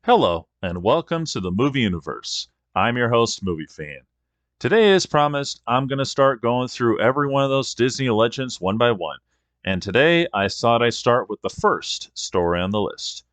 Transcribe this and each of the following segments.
Hello, and welcome to the Movie Universe. I'm your host, Movie Fan. Today, as promised, I'm going to start going through every one of those Disney legends one by one. And today, I thought I'd start with the first story on the list,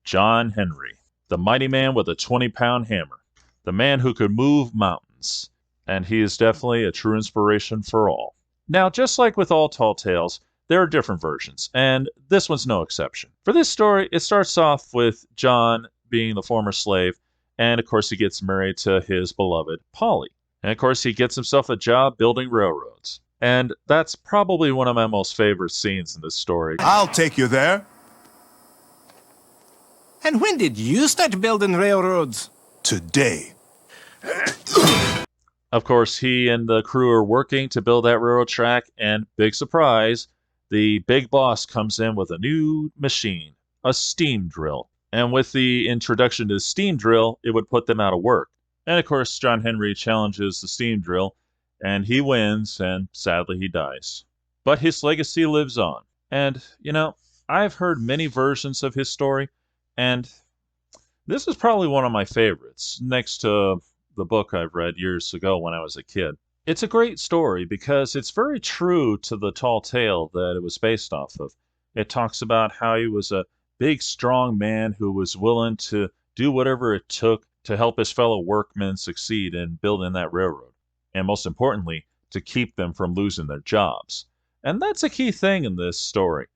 John Henry, the mighty man with a 20-pound hammer, the man who could move mountains. And he is definitely a true inspiration for all. Now, just like with all tall tales, there are different versions, and this one's no exception. For this story, it starts off with John being the former slave, and of course he gets married to his beloved Polly. And of course he gets himself a job building railroads. And that's probably one of my most favorite scenes in this story. I'll take you there. And when did you start building railroads? Today. Of course, he and the crew are working to build that railroad track, and big surprise, the big boss comes in with a new machine, a steam drill. And with the introduction to the steam drill, it would put them out of work. And of course, John Henry challenges the steam drill, and he wins, and sadly he dies. But his legacy lives on. And, I've heard many versions of his story, and this is probably one of my favorites, next to the book I've read years ago when I was a kid. It's a great story because it's very true to the tall tale that it was based off of. It talks about how he was a big, strong man who was willing to do whatever it took to help his fellow workmen succeed in building that railroad. And most importantly, to keep them from losing their jobs. And that's a key thing in this story.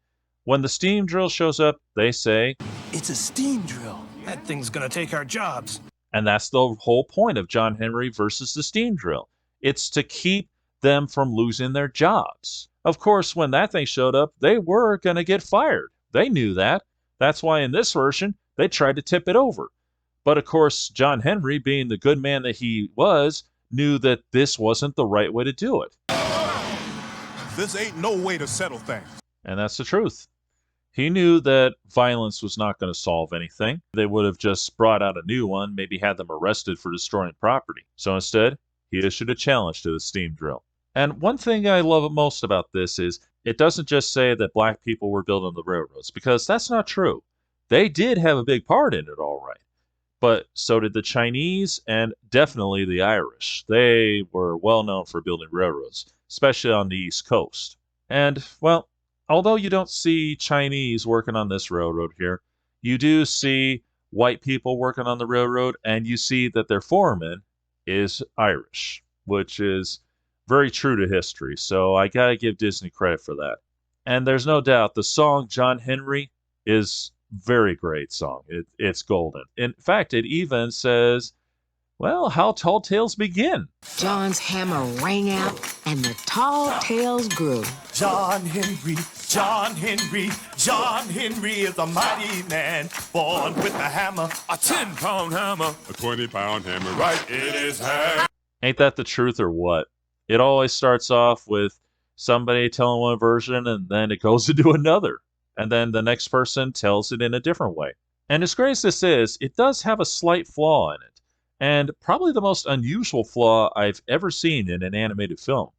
When the steam drill shows up, they say, It's a steam drill. That thing's gonna take our jobs. and that's the whole point of John Henry versus the steam drill. It's to keep them from losing their jobs. Of course, when that thing showed up, they were going to get fired. They knew that. That's why in this version, they tried to tip it over. But of course, John Henry, being the good man that he was, knew that this wasn't the right way to do it. This ain't no way to settle things. And that's the truth. He knew that violence was not going to solve anything. They would have just brought out a new one, maybe had them arrested for destroying property. So instead, he issued a challenge to the steam drill. And one thing I love most about this is it doesn't just say that black people were building the railroads, because that's not true. They did have a big part in it, all right. But so did the Chinese and definitely the Irish. They were well known for building railroads, especially on the East Coast. And, well, although you don't see Chinese working on this railroad here, you do see white people working on the railroad, and you see that their foreman is Irish, which is very true to history. So I gotta give Disney credit for that. And there's no doubt the song John Henry is very great song. It's golden. In fact, it even says, well, how tall tales begin. John's hammer rang out, and the tall tales grew. John Henry, John Henry, John Henry is a mighty man, born with a hammer, a 10-pound hammer, a 20-pound hammer right in his hand. Ain't that the truth or what? It always starts off with somebody telling one version, and then it goes into another. And then the next person tells it in a different way. And as great as this is, it does have a slight flaw in it. And probably the most unusual flaw I've ever seen in an animated film.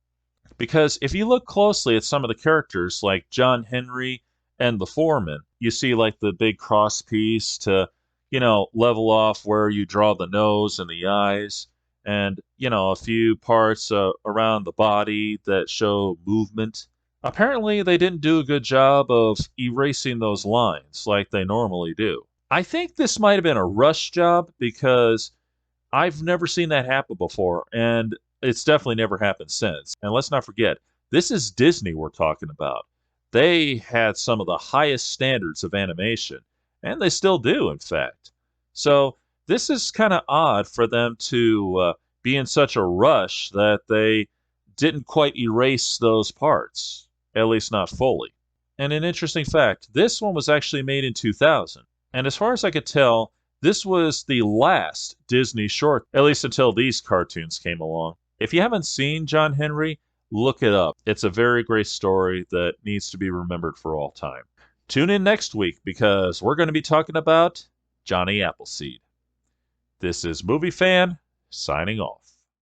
Because if you look closely at some of the characters, like John Henry and the foreman, you see like the big cross piece to, level off where you draw the nose and the eyes. And, a few parts around the body that show movement. Apparently, they didn't do a good job of erasing those lines like they normally do. I think this might have been a rush job because I've never seen that happen before, and it's definitely never happened since. And let's not forget, this is Disney we're talking about. They had some of the highest standards of animation, and they still do, in fact. So this is kind of odd for them to be in such a rush that they didn't quite erase those parts, at least not fully. And an interesting fact, this one was actually made in 2000. And as far as I could tell, this was the last Disney short, at least until these cartoons came along. If you haven't seen John Henry, look it up. It's a very great story that needs to be remembered for all time. Tune in next week because we're going to be talking about Johnny Appleseed. This is Movie Fan, signing off.